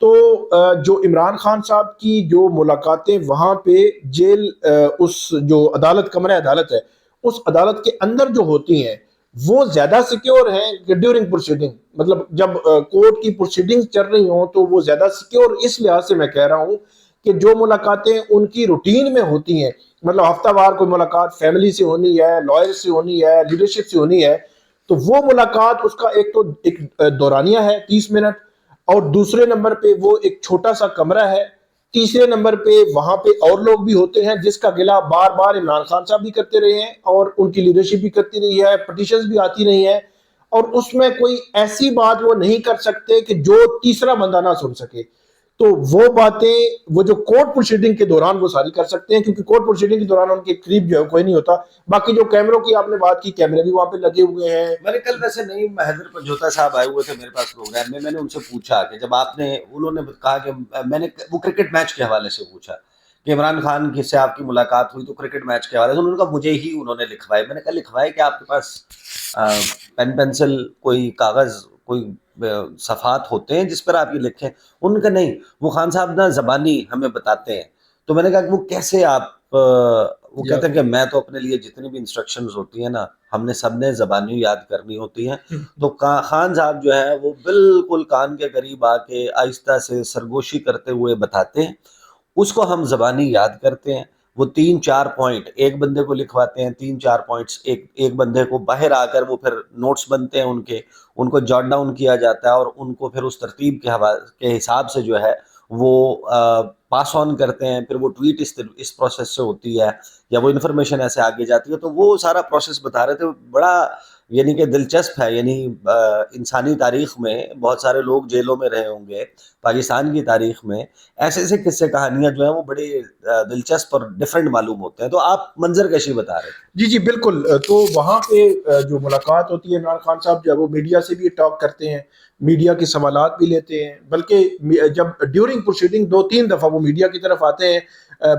تو جو عمران خان صاحب کی جو ملاقاتیں وہاں پہ جیل اس جو عدالت کمرہ عدالت ہے اس عدالت کے اندر جو ہوتی ہیں وہ زیادہ سیکیور ہیں کہ ڈیورنگ پروسیڈنگ، مطلب جب کورٹ کی پروسیڈنگ چل رہی ہوں تو وہ زیادہ سیکیور اس لحاظ سے میں کہہ رہا ہوں کہ جو ملاقاتیں ان کی روٹین میں ہوتی ہیں، مطلب ہفتہ وار کوئی ملاقات فیملی سے ہونی ہے، لائر سے ہونی ہے، لیڈرشپ سے ہونی ہے، تو وہ ملاقات اس کا ایک تو ایک دورانیہ ہے 30 منٹ، اور دوسرے نمبر پہ وہ ایک چھوٹا سا کمرہ ہے، تیسرے نمبر پہ وہاں پہ اور لوگ بھی ہوتے ہیں جس کا گلہ بار بار عمران خان صاحب بھی کرتے رہے ہیں اور ان کی لیڈرشپ بھی کرتی رہی ہے، پٹیشنز بھی آتی رہی ہیں، اور اس میں کوئی ایسی بات وہ نہیں کر سکتے کہ جو تیسرا بندہ نہ سن سکے۔ تو وہ باتیں وہ جو کورٹ پروسیڈنگ کے دوران وہ ساری کر سکتے ہیں، کیونکہ کورٹ پروسیڈنگ کے دوران ان کے قریب جو ہے کوئی نہیں ہوتا۔ باقی جو کیمروں کی آپ نے بات کی، کیمرے بھی وہاں پہ لگے ہوئے ہیں۔ میں نے کل ویسے نہیں، حیدر پنجوتا صاحب آئے ہوئے تھے میرے پاس پروگرام میں نے ان سے پوچھا کہ جب آپ نے، انہوں نے کہا کہ میں نے وہ کرکٹ میچ کے حوالے سے پوچھا کہ عمران خان سے آپ کی ملاقات ہوئی تو کرکٹ میچ کے حوالے سے، انہوں نے کہا مجھے ہی انہوں نے لکھوائے۔ میں نے کہا لکھوائے کہ آپ کے پاس پین پنسل کوئی کاغذ کوئی صفحات ہوتے ہیں جس پر آپ یہ لکھیں؟ ان کا نہیں، وہ خان صاحب نا زبانی ہمیں بتاتے ہیں۔ تو میں نے کہا کہ وہ کیسے آپ، وہ کہتے ہیں کہ میں تو اپنے لیے جتنی بھی انسٹرکشنز ہوتی ہیں نا ہم نے سب نے زبانی یاد کرنی ہوتی ہیں، تو خان صاحب جو ہے وہ بالکل کان کے قریب آ کے آہستہ سے سرگوشی کرتے ہوئے بتاتے ہیں، اس کو ہم زبانی یاد کرتے ہیں۔ وہ 3-4 پوائنٹ ایک بندے کو لکھواتے ہیں، 3-4 پوائنٹس ایک بندے کو، باہر آ کر وہ پھر نوٹس بنتے ہیں ان کو جاٹ ڈاؤن کیا جاتا ہے، اور ان کو پھر اس ترتیب کے حساب سے جو ہے وہ پاس آن کرتے ہیں۔ پھر وہ ٹویٹ اس پروسیس سے ہوتی ہے یا وہ انفارمیشن ایسے آگے جاتی ہے۔ تو وہ سارا پروسیس بتا رہے تھے، بڑا یعنی کہ دلچسپ ہے۔ یعنی انسانی تاریخ میں بہت سارے لوگ جیلوں میں رہے ہوں گے، پاکستان کی تاریخ میں ایسے ایسے قصے کہانیاں جو ہیں وہ بڑی دلچسپ اور ڈفرینٹ معلوم ہوتے ہیں۔ تو آپ منظر کشی بتا رہے تھے۔ جی بالکل، تو وہاں پہ جو ملاقات ہوتی ہے عمران خان صاحب جو ہے وہ میڈیا سے بھی ٹاک کرتے ہیں، میڈیا کے سوالات بھی لیتے ہیں، بلکہ جب ڈیورنگ پروسیڈنگ 2-3 دفعہ وہ میڈیا کی طرف آتے ہیں۔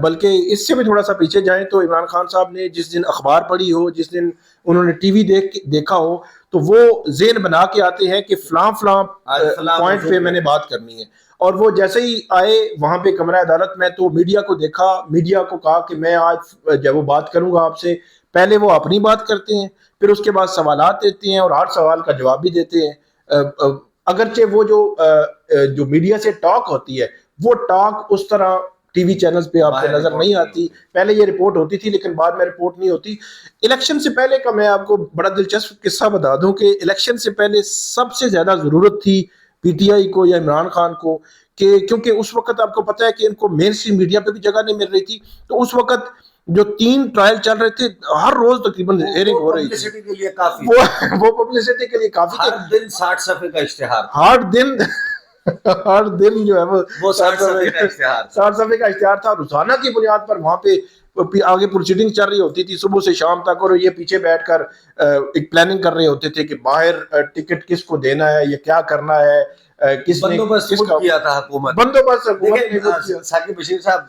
بلکہ اس سے بھی تھوڑا سا پیچھے جائیں تو عمران خان صاحب نے جس دن اخبار پڑھی ہو، جس دن انہوں نے ٹی وی دیکھا ہو، تو وہ ذہن بنا کے آتے ہیں کہ فلاں پوائنٹ پہ میں نے بات کرنی ہے، اور وہ جیسے ہی آئے وہاں پہ کمرہ عدالت میں تو میڈیا کو دیکھا، میڈیا کو کہا کہ میں آج جب وہ بات کروں گا آپ سے، پہلے وہ اپنی بات کرتے ہیں، پھر اس کے بعد سوالات دیتے ہیں اور ہر سوال کا جواب بھی دیتے ہیں۔ اگرچہ وہ جو میڈیا سے ٹاک ہوتی ہے وہ ٹاک اس طرح ٹی وی چینلز پہ آپ کو نظر نہیں آتی، پہلے یہ رپورٹ ہوتی تھی لیکن بعد میں رپورٹ نہیں ہوتی۔ الیکشن سے پہلے کا میں آپ کو بڑا دلچسپ قصہ بتا دوں کہ الیکشن سے پہلے سب سے زیادہ ضرورت تھی پی ٹی آئی کو یا عمران خان کو، کہ کیونکہ اس وقت آپ کو پتہ ہے کہ ان کو مین اسٹریم میڈیا پہ بھی جگہ نہیں مل رہی تھی، تو اس وقت جو 3 ٹرائل چل رہے تھے ہر روز تقریباً ہیئرنگ ہو رہی تھی، وہ پبلسٹی کے لیے کافی، ہر دن 60 صفحے کا اشتہار، ہر دن جو ہے وہ 60 صفحے کا اشتہار، 60 صفحے کا اشتہار تھا۔ روزانہ کی بنیاد پر وہاں پہ آگے پروسیڈنگ چل رہی ہوتی تھی صبح سے شام تک، اور یہ پیچھے بیٹھ کر ایک پلاننگ کر رہے ہوتے تھے کہ باہر ٹکٹ کس کو دینا ہے، یہ کیا کرنا ہے، کس نے بندوبست کیا تھا حکومت۔ بندوبست حکومت۔ ثاقب بشیر صاحب،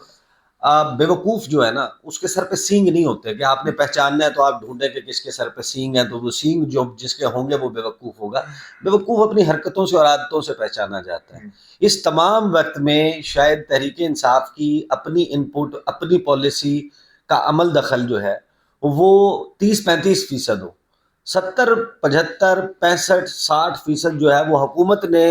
بے وقوف جو ہے نا اس کے سر پہ سینگ نہیں ہوتے کہ آپ نے پہچاننا ہے تو آپ ڈھونڈیں کہ کس کے سر پہ سینگ ہے، تو وہ سینگ جو جس کے ہوں گے وہ بے وقوف ہوگا۔ بے وقوف اپنی حرکتوں سے اور عادتوں سے پہچانا جاتا ہے۔ اس تمام وقت میں شاید تحریک انصاف کی اپنی ان پٹ، اپنی پالیسی کا عمل دخل جو ہے وہ 30-35% ہو، 70، 75، 65، 60% جو ہے وہ حکومت نے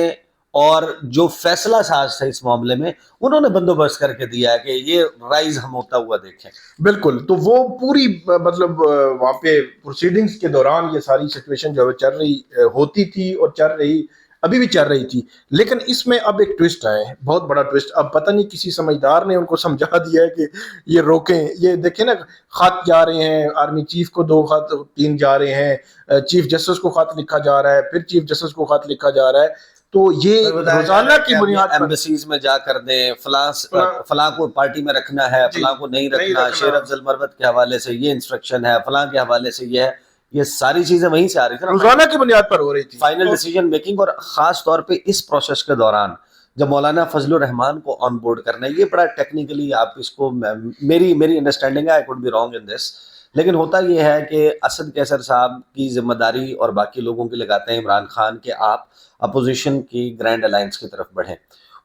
اور جو فیصلہ ساز تھے اس معاملے میں انہوں نے بندوبست کر کے دیا ہے کہ یہ رائز ہم ہوتا ہوا دیکھیں۔ بالکل، تو وہ پوری مطلب وہاں پہ پروسیڈنگز کے دوران یہ ساری سچویشن جو ہے چل رہی ہوتی تھی اور چل رہی، ابھی بھی چل رہی تھی، لیکن اس میں اب ایک ٹوسٹ آیا ہے، بہت بڑا ٹوسٹ۔ اب پتہ نہیں کسی سمجھدار نے ان کو سمجھا دیا ہے کہ یہ روکیں، یہ دیکھیں نا خط جا رہے ہیں، آرمی چیف کو 2 خط 3 جا رہے ہیں، چیف جسٹس کو خط لکھا جا رہا ہے، پھر چیف جسٹس کو خط لکھا جا رہا ہے، تو یہ روزانہ کی بنیاد پر ایمبیسیز میں جا کر دیں، فلاں کو پارٹی میں رکھنا ہے، فلاں کو نہیں رکھنا، شیر افضل مروت کے حوالے سے یہ انسٹرکشن ہے، فلاں کے حوالے سے یہ ہے، یہ ساری چیزیں وہیں سے آ رہی تھی، روزانہ کی بنیاد پر ہو رہی تھی فائنل ڈیسیجن میکنگ۔ اور خاص طور پہ اس پروسیس کے دوران جب مولانا فضل الرحمان کو آن بورڈ کرنا ہے، یہ بڑا ٹیکنیکلی آپ اس کو، میری انڈرسٹینڈنگ ہے، I could be wrong in this, لیکن ہوتا یہ ہے کہ اسد کیسر صاحب کی ذمہ داری اور باقی لوگوں کی لگاتے ہیں عمران خان کہ آپ اپوزیشن کی گرینڈ الائنس کی طرف بڑھیں.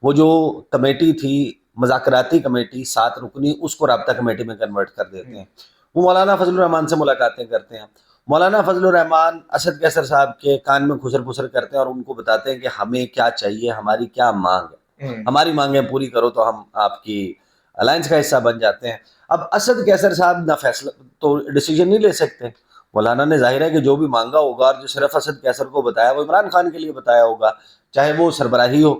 وہ جو کمیٹی تھی مذاکراتی کمیٹی 7 رکنی، اس کو رابطہ کمیٹی میں کنورٹ کر دیتے ہیں. وہ مولانا فضل الرحمان سے ملاقاتیں کرتے ہیں. مولانا فضل الرحمان اسد کیسر صاحب کے کان میں خسر پھسر کرتے ہیں اور ان کو بتاتے ہیں کہ ہمیں کیا چاہیے، ہماری کیا مانگ ہے، ہماری مانگیں پوری کرو تو ہم آپ کی الائنس کا حصہ بن جاتے ہیں. اب اسد کیسر صاحب نہ فیصلہ تو ڈیسیجن نہیں لے سکتے. مولانا نے ظاہر ہے کہ جو بھی مانگا ہوگا اور جو صرف اسد کیسر کو بتایا وہ عمران خان کے لیے بتایا ہوگا، چاہے وہ سربراہی ہو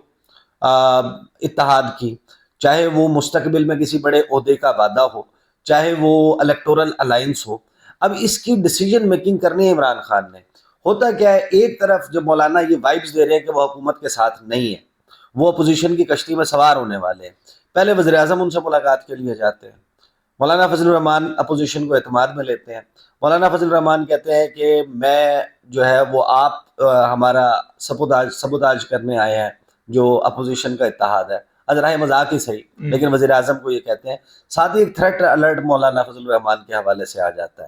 اتحاد کی، چاہے وہ مستقبل میں کسی بڑے عہدے کا وعدہ ہو، چاہے وہ الیکٹورل الائنس ہو. اب اس کی ڈیسیجن میکنگ کرنی ہے عمران خان نے. ہوتا کیا ہے، ایک طرف جو مولانا یہ وائبز دے رہے ہیں کہ وہ حکومت کے ساتھ نہیں ہے، وہ اپوزیشن کی کشتی میں سوار ہونے والے ہیں. پہلے وزیر اعظم ان سے ملاقات کے لیے جاتے ہیں. مولانا فضل الرحمان اپوزیشن کو اعتماد میں لیتے ہیں. مولانا فضل الرحمان کہتے ہیں کہ میں جو ہے وہ آپ ہمارا سبوتاج کرنے آئے ہیں جو اپوزیشن کا اتحاد ہے. ذرائع مذاق ہی صحیح، لیکن وزیر اعظم کو یہ کہتے ہیں. ساتھ ہی ایک تھریٹ الرٹ مولانا فضل الرحمان کے حوالے سے آ جاتا ہے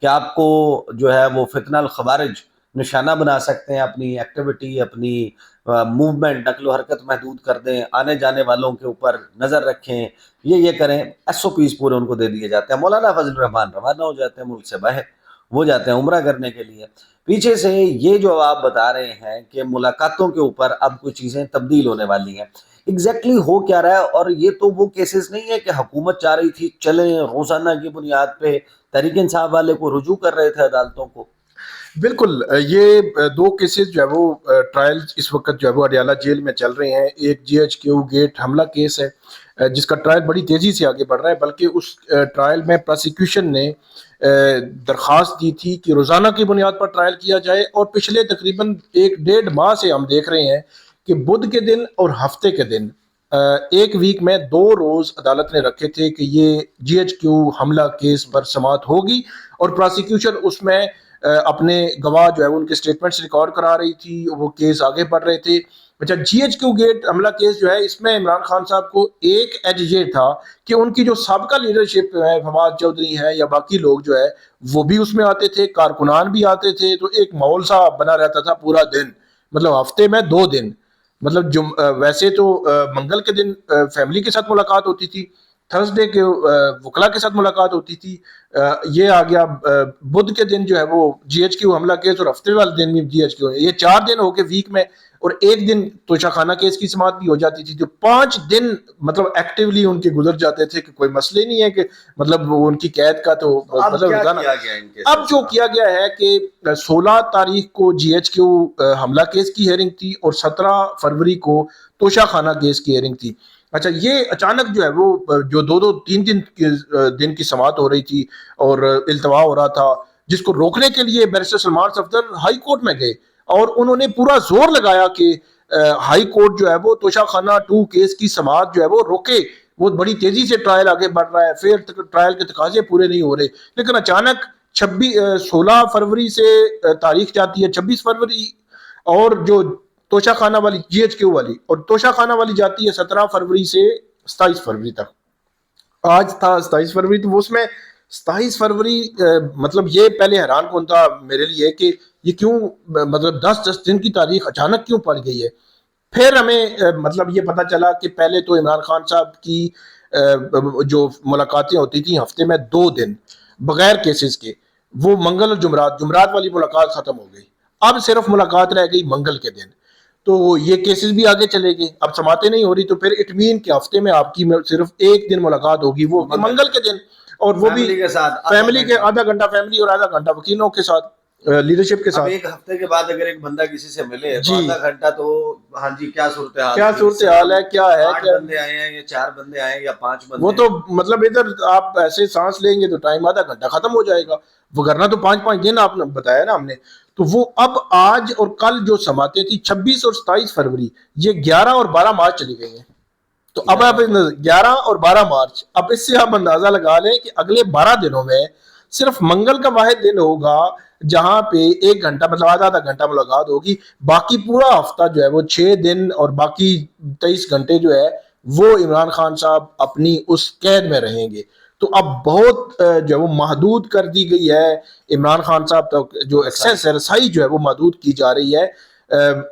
کہ آپ کو جو ہے وہ فتنہ الخوارج نشانہ بنا سکتے ہیں، اپنی ایکٹیویٹی، اپنی موومنٹ، نقل و حرکت محدود کر دیں، آنے جانے والوں کے اوپر نظر رکھیں، یہ کریں. ایس او پیز پورے ان کو دے دیے جاتے ہیں. مولانا فضل الرحمان روانہ ہو جاتے ہیں ملک سے باہر، وہ جاتے ہیں عمرہ کرنے کے لیے. پیچھے سے یہ جو آپ بتا رہے ہیں کہ ملاقاتوں کے اوپر اب کچھ چیزیں تبدیل ہونے والی ہیں، ایگزیکٹلی ہو کیا رہا ہے؟ اور یہ تو وہ کیسز نہیں ہے کہ حکومت چاہ رہی تھی چلیں روزانہ کی بنیاد پہ تحریک انصاف والے کو رجوع کر رہے تھے عدالتوں کو. بالکل. یہ 2 کیسز جو ہے وہ ٹرائل اس وقت جو ہے وہ اڈیالہ جیل میں چل رہے ہیں. ایک جی ایچ کیو گیٹ حملہ کیس ہے جس کا ٹرائل بڑی تیزی سے آگے بڑھ رہا ہے، بلکہ اس ٹرائل میں پروسیکیوشن نے درخواست دی تھی کہ روزانہ کی بنیاد پر ٹرائل کیا جائے، اور پچھلے تقریباً 1.5 ماہ سے ہم دیکھ رہے ہیں کہ بدھ کے دن اور ہفتے کے دن ایک ویک میں 2 روز عدالت نے رکھے تھے کہ یہ جی ایچ کیو حملہ کیس پر سماعت ہوگی، اور پروسیکیوشن اس میں اپنے گواہ جو ہے ان کے سٹیٹمنٹس ریکارڈ کرا رہی تھی، وہ کیس آگے بڑھ رہے تھے. اچھا، جی ایچ کیو گیٹ حملہ کیس جو ہے اس میں عمران خان صاحب کو ایک ایج یہ تھا کہ ان کی جو سابقہ لیڈرشپ ہے، فواد چودھری ہے یا باقی لوگ جو ہے وہ بھی اس میں آتے تھے، کارکنان بھی آتے تھے. تو ایک ماحول سا بنا رہتا تھا پورا دن، مطلب ہفتے میں 2 دن. مطلب ویسے تو منگل کے دن فیملی کے ساتھ ملاقات ہوتی تھی، تھرسڈے کے وکلا کے ساتھ ملاقات ہوتی تھی، یہ آ گیا بدھ کے دن جو ہے وہ جی ایچ کیو حملہ کیس، اور ہفتے والے دن بھی جی ایچ کیو. یہ 4 دن ہو کے ویک میں، اور ایک دن توشہ خانہ کیس کی سماعت بھی ہو جاتی تھی. جو 5 دن مطلب ایکٹیولی ان کے گزر جاتے تھے کہ کوئی مسئلہ نہیں ہے کہ مطلب ان کی قید کا تو مطلب اب جو کیا گیا ہے کہ 16 تاریخ کو جی ایچ کیو حملہ کیس کی ہیئرنگ تھی، اور 17 فروری کو توشہ خانہ کیس کی ہیئرنگ تھی. اچھا، یہ اچانک جو ہے وہ جو 2-3 دن کی سماعت ہو رہی تھی اور التوا ہو رہا تھا، جس کو روکنے کے لیے barrister Salman Safdar high court میں گئے، اور انہوں نے پورا زور لگایا کہ ہائی کورٹ جو ہے وہ توشہ خانہ 2 کیس کی سماعت جو ہے وہ روکے. وہ بڑی تیزی سے ٹرائل آگے بڑھ رہا ہے، پھر ٹرائل کے تقاضے پورے نہیں ہو رہے. لیکن اچانک 16 فروری سے تاریخ جاتی ہے 26 فروری، اور جو توشہ خانہ والی جی ایچ کیو والی، اور توشہ خانہ والی جاتی ہے 17 فروری سے 27 فروری تک. آج تھا 27 فروری، تو اس میں 27 فروری مطلب یہ پہلے حیران کن تھا میرے لیے کہ یہ کیوں مطلب 10 دن کی تاریخ اچانک کیوں پڑ گئی ہے. پھر ہمیں مطلب یہ پتا چلا کہ پہلے تو عمران خان صاحب کی جو ملاقاتیں ہوتی تھیں ہفتے میں 2 دن بغیر کیسز کے، وہ منگل اور جمعرات والی ملاقات ختم ہو گئی. اب صرف ملاقات رہ گئی منگل کے دن. تو یہ کیسز بھی آگے چلے گئے. اب سماعتیں نہیں ہو رہی تو پھر اٹمین کے ہفتے میں آپ کی صرف 1 دن ملاقات ہوگی، وہ منگل کے دن، اور وہ بھی فیملی کے آدھا گھنٹہ فیملی اور آدھا گھنٹہ وکیلوں کے ساتھ، لیڈرشپ کے ساتھ. ایک ہفتے کے بعد اگر ایک بندہ کسی سے ملے تو آدھا گھنٹہ تو ہاں جی کیا صورتحال ہے، کیا ہے، 8 بندے آئے ہیں یا 4 بندے آئے ہیں یا 5 بندے، وہ تو مطلب ادھر آپ ایسے سانس لیں گے تو ٹائم آدھا گھنٹہ ختم ہو جائے گا. وگرنہ تو 5 دن آپ نے بتایا نا ہم نے. تو وہ اب آج اور کل جو سماعتیں تھی 26 اور 27 فروری، یہ 11 اور 12 مارچ چلی گئی ہیں. تو اب آپ 11 اور 12 مارچ، اب اس سے آپ اندازہ لگا لیں کہ اگلے 12 دنوں میں صرف منگل کا واحد دن ہوگا جہاں پہ 1 گھنٹہ مطلب آدھا گھنٹہ ملاقات ہوگی. باقی پورا ہفتہ جو ہے وہ 6 دن اور باقی 23 گھنٹے جو ہے وہ عمران خان صاحب اپنی اس قید میں رہیں گے. تو اب بہت جو ہے وہ محدود کر دی گئی ہے عمران خان صاحب تک جو ایکسیس ہے، رسائی جو ہے وہ محدود کی جا رہی ہے.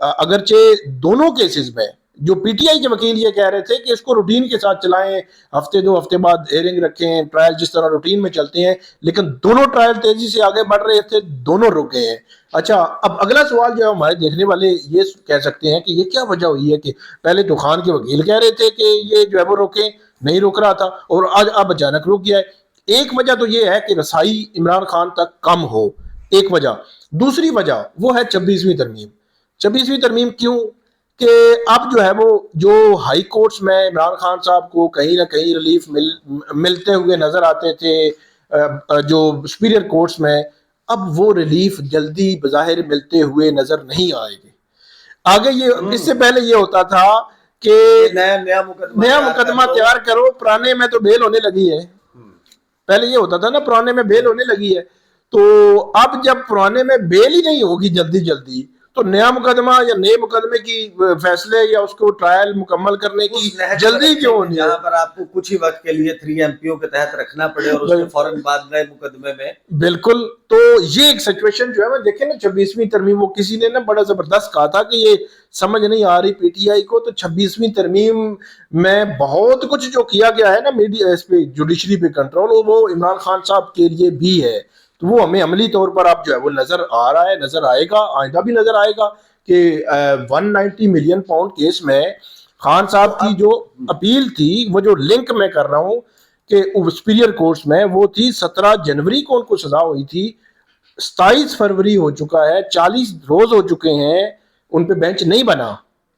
اگرچہ دونوں کیسز میں جو پی ٹی آئی کے وکیل یہ کہہ رہے تھے کہ اس کو روٹین کے ساتھ چلائیں، ہفتے 2 ہفتے بعد ہیئرنگ رکھیں، ٹرائل جس طرح روٹین میں چلتے ہیں، لیکن دونوں ٹرائل تیزی سے آگے بڑھ رہے تھے، دونوں رک گئے ہیں. اچھا، اب اگلا سوال جو ہے ہمارے دیکھنے والے یہ کہہ سکتے ہیں کہ یہ کیا وجہ ہوئی ہے کہ پہلے تو خان کے وکیل کہہ رہے تھے کہ یہ جو ہے وہ روکیں، نہیں روک رہا تھا، اور آج اب اچانک رک گیا ہے. ایک وجہ تو یہ ہے کہ رسائی عمران خان تک کم ہو، ایک وجہ. دوسری وجہ وہ ہے 26ویں ترمیم. 26ویں ترمیم کیوں؟ کہ اب جو ہے وہ جو ہائی کورٹس میں عمران خان صاحب کو کہیں نہ کہیں ریلیف ملتے ہوئے نظر آتے تھے جو سپیریئر کورٹس میں، اب وہ ریلیف جلدی بظاہر ملتے ہوئے نظر نہیں آئے گی. آگے یہ اس سے پہلے یہ ہوتا تھا کہ نیا مقدمہ تیار کرو، پرانے میں تو بیل ہونے لگی ہے. پہلے یہ ہوتا تھا نا، پرانے میں بیل ہونے لگی ہے. تو اب جب پرانے میں بیل ہی نہیں ہوگی جلدی جلدی، تو نیا مقدمہ یا نئے مقدمے کی فیصلے یا اس کو ٹرائل مکمل کرنے کی جلدی کیوں ہونی ہے؟ جہاں پر آپ کو کچھ ہی وقت کے لیے 3 MPO کے تحت رکھنا پڑے اور اس کے فوراً بعد نئے مقدمے میں. بالکل. تو یہ ایک سچویشن جو ہے نا، دیکھیں نا 26ویں ترمیم، وہ کسی نے نا بڑا زبردست کہا تھا کہ یہ سمجھ نہیں آ رہی پی ٹی آئی کو، تو 26ویں ترمیم میں بہت کچھ جو کیا گیا ہے نا میڈیا اس پہ جوڈیشری پہ کنٹرول، وہ عمران خان صاحب کے لیے بھی ہے. تو وہ ہمیں عملی طور پر اب جو ہے وہ نظر آ رہا ہے، نظر آئے گا، آئندہ بھی نظر آئے گا کہ 190 ملین پاؤنڈ کیس میں خان صاحب کی جو اپیل تھی، وہ جو لنک میں کر رہا ہوں کہ سپیریئر کورٹس میں، وہ تھی 17 جنوری کو ان کو سزا ہوئی تھی، 27 فروری ہو چکا ہے، 40 روز ہو چکے ہیں، ان پہ بینچ نہیں بنا.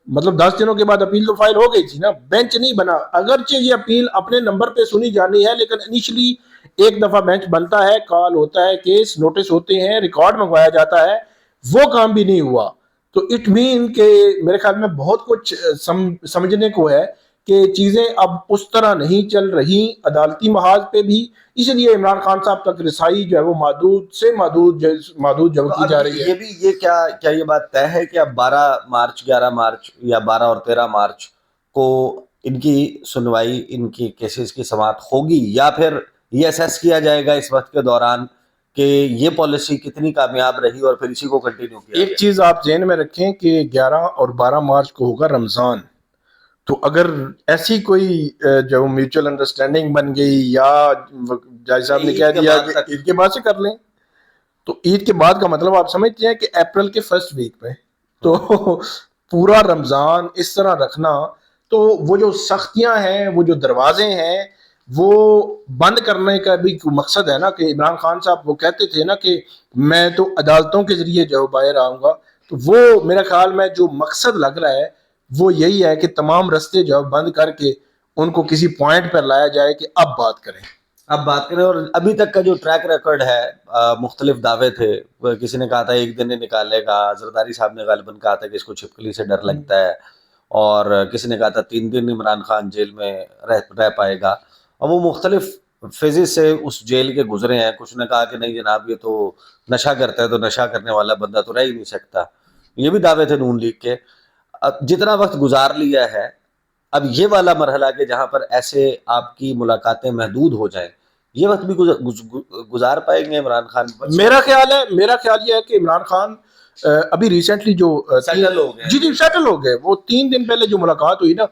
مطلب 10 دنوں کے بعد اپیل تو فائل ہو گئی تھی نا، بینچ نہیں بنا. اگرچہ یہ اپیل اپنے نمبر پہ سنی جانی ہے، لیکن انیشلی ایک دفعہ بینچ بنتا ہے، کال ہوتا ہے، کیس نوٹس ہوتے ہیں، ریکارڈ منگوایا جاتا ہے، وہ کام بھی نہیں ہوا. تو اٹ مین کہ میرے خیال میں بہت کچھ سمجھنے کو ہے کہ چیزیں اب اس طرح نہیں چل رہی عدالتی محاذ پہ بھی، اس لیے عمران خان صاحب تک رسائی جو ہے وہ محدود سے محدود جو کی جا رہی ہے. یہ کیا یہ بات طے ہے کہ اب 12 مارچ 11 مارچ یا 12 اور 13 مارچ کو ان کی سنوائی، ان کی کیسز کی سماعت ہوگی، یا پھر یہ اسیس کیا جائے گا اس وقت کے دوران کہ یہ پالیسی کتنی کامیاب رہی اور پھر اسی کو کنٹینیو کیا ایک چیز آپ ذہن میں رکھیں کہ 11 اور 12 مارچ کو ہوگا رمضان. تو اگر ایسی کوئی جو میوچل انڈرسٹینڈنگ بن گئی، یا جج صاحب نے کہہ دیا کہ عید کے بعد سے کر لیں، تو عید کے بعد کا مطلب آپ سمجھتے ہیں کہ اپریل کے فرسٹ ویک میں، تو پورا رمضان اس طرح رکھنا، تو وہ جو سختیاں ہیں، وہ جو دروازے ہیں، وہ بند کرنے کا بھی مقصد ہے نا. کہ عمران خان صاحب وہ کہتے تھے نا کہ میں تو عدالتوں کے ذریعے جو باہر آؤں گا، تو وہ میرے خیال میں جو مقصد لگ رہا ہے وہ یہی ہے کہ تمام رستے جو بند کر کے ان کو کسی پوائنٹ پر لایا جائے کہ اب بات کریں. اور ابھی تک کا جو ٹریک ریکارڈ ہے، مختلف دعوے تھے، کسی نے کہا تھا 1 دن نکالے گا، زرداری صاحب نے غالباً کہا تھا کہ اس کو چھپکلی سے ڈر لگتا ہے، اور کسی نے کہا تھا 3 دن عمران خان جیل میں رہ پائے گا. اور وہ مختلف فیزز سے اس جیل کے گزرے ہیں. کچھ نے کہا کہ نہیں جناب، یہ تو نشہ کرتا ہے، تو نشہ کرنے والا بندہ تو رہ ہی نہیں سکتا. یہ بھی دعوے تھے نون لیگ کے. جتنا وقت گزار لیا ہے، اب یہ والا مرحلہ کہ جہاں پر ایسے آپ کی ملاقاتیں محدود ہو جائیں، یہ وقت بھی گزار پائیں گے عمران خان؟ میرا خیال یہ ہے کہ عمران خان ابھی ریسنٹلی جو سیٹل ہو گئے، جی سیٹل ہو گئے. وہ 3 دن پہلے جو ملاقات ہوئی نا،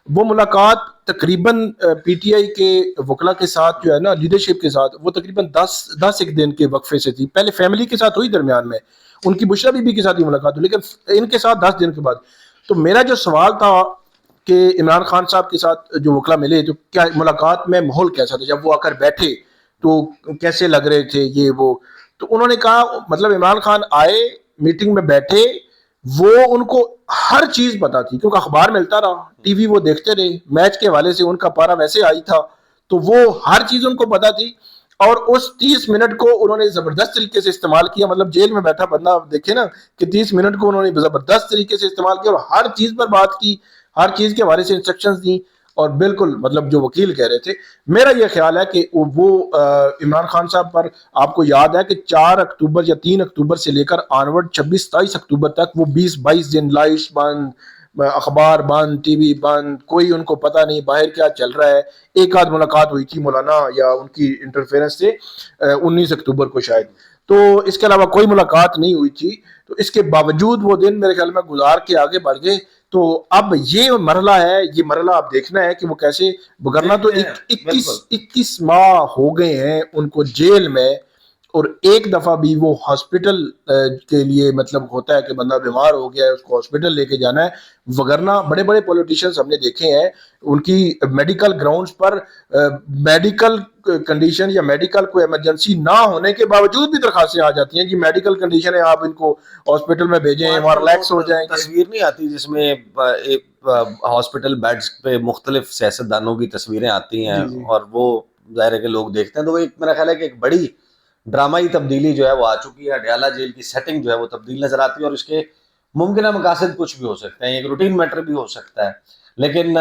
وہ ملاقات تقریباً پی ٹی آئی کے وکلا کے ساتھ جو ہے نا، لیڈرشپ کے ساتھ، وہ تقریباً 10 ایک دن کے وقفے سے تھی. پہلے فیملی کے ساتھ ہوئی، درمیان میں ان کی بشرا بی بی کے ساتھ ہی ملاقات ہوئی، لیکن ان کے ساتھ 10 دن کے بعد. تو میرا جو سوال تھا کہ عمران خان صاحب کے ساتھ جو وکلا ملے، تو کیا ملاقات میں ماحول کیسا تھا؟ جب وہ آ کر بیٹھے تو کیسے لگ رہے تھے یہ وہ؟ تو انہوں نے کہا، مطلب عمران خان آئے، میٹنگ میں بیٹھے، وہ ان کو ہر چیز پتا تھی، کیونکہ اخبار ملتا رہا، ٹی وی وہ دیکھتے رہے، میچ کے حوالے سے ان کا پارا ویسے آئی تھا، تو وہ ہر چیز ان کو پتا تھی. اور اس 30 منٹ کو انہوں نے زبردست طریقے سے استعمال کیا. مطلب جیل میں بیٹھا بندہ دیکھے نا کہ 30 منٹ کو انہوں نے زبردست طریقے سے استعمال کیا، اور ہر چیز پر بات کی، ہر چیز کے حوالے سے انسٹرکشنز دی. اور بالکل مطلب جو وکیل کہہ رہے تھے، میرا یہ خیال ہے کہ وہ عمران خان صاحب پر آپ کو یاد ہے کہ 4 اکتوبر یا 3 اکتوبر سے لے کر آنورڈ 26-27 اکتوبر تک وہ 20-22 دن لائٹس بند، اخبار بند، ٹی وی بند، کوئی ان کو پتہ نہیں باہر کیا چل رہا ہے. ایک آدھ ملاقات ہوئی تھی مولانا یا ان کی انٹرفیئرنس سے 19 اکتوبر کو شاید، تو اس کے علاوہ کوئی ملاقات نہیں ہوئی تھی. تو اس کے باوجود وہ دن میرے خیال میں گزار کے آگے بڑھ گئے. تو اب یہ مرحلہ ہے، یہ مرحلہ اب دیکھنا ہے کہ وہ کیسے گزرنا. تو بالکل 21 ماہ ہو گئے ہیں ان کو جیل میں، اور ایک دفعہ بھی وہ ہاسپٹل کے لیے مطلب ہوتا ہے کہ بندہ بیمار ہو گیا ہے اس کو ہاسپٹل لے کے جانا ہے. وگرنہ بڑے بڑے پولیٹیشینز ہم نے دیکھے ہیں ان کی میڈیکل گراؤنڈز پر میڈیکل کنڈیشن یا میڈیکل کوئی ایمرجنسی نہ ہونے کے باوجود بھی درخواستیں آ جاتی ہیں کہ میڈیکل کنڈیشن ہے، آپ ان کو ہاسپٹل میں بھیجیں، وہاں ریلیکس ہو جائیں گے. تصویر نہیں آتی جس میں ہاسپٹل بیڈز پہ مختلف سیاستدانوں کی تصویریں آتی ہیں، جی جی اور وہ ظاہر ہے کہ لوگ دیکھتے ہیں. تو وہ ایک میرا خیال ہے کہ ایک بڑی ڈرامائی تبدیلی جو ہے وہ آ چکی ہے. اڈیالہ جیل کی سیٹنگ جو ہے وہ تبدیل نظر آتی ہے، اور اس کے ممکنہ مقاصد کچھ بھی ہو سکتے ہیں، ایک روٹین میٹر بھی ہو سکتا ہے، لیکن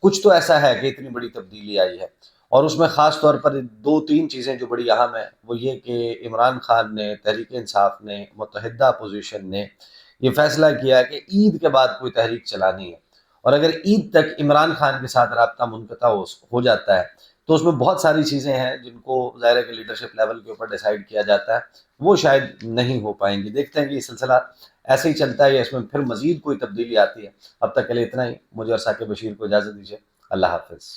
کچھ تو ایسا ہے کہ اتنی بڑی تبدیلی آئی ہے. اور اس میں خاص طور پر دو تین چیزیں جو بڑی اہم ہیں وہ یہ کہ عمران خان نے، تحریک انصاف نے، متحدہ اپوزیشن نے یہ فیصلہ کیا کہ عید کے بعد کوئی تحریک چلانی ہے، اور اگر عید تک عمران خان کے ساتھ رابطہ منقطع ہو جاتا ہے تو اس میں بہت ساری چیزیں ہیں جن کو ظاہر ہے کہ لیڈرشپ لیول کے اوپر ڈیسائیڈ کیا جاتا ہے، وہ شاید نہیں ہو پائیں گی. دیکھتے ہیں کہ یہ سلسلہ ایسے ہی چلتا ہے یا اس میں پھر مزید کوئی تبدیلی آتی ہے. اب تک کے لیے اتنا ہی. مجھے اور ثاقب بشیر کو اجازت دیجیے. اللہ حافظ.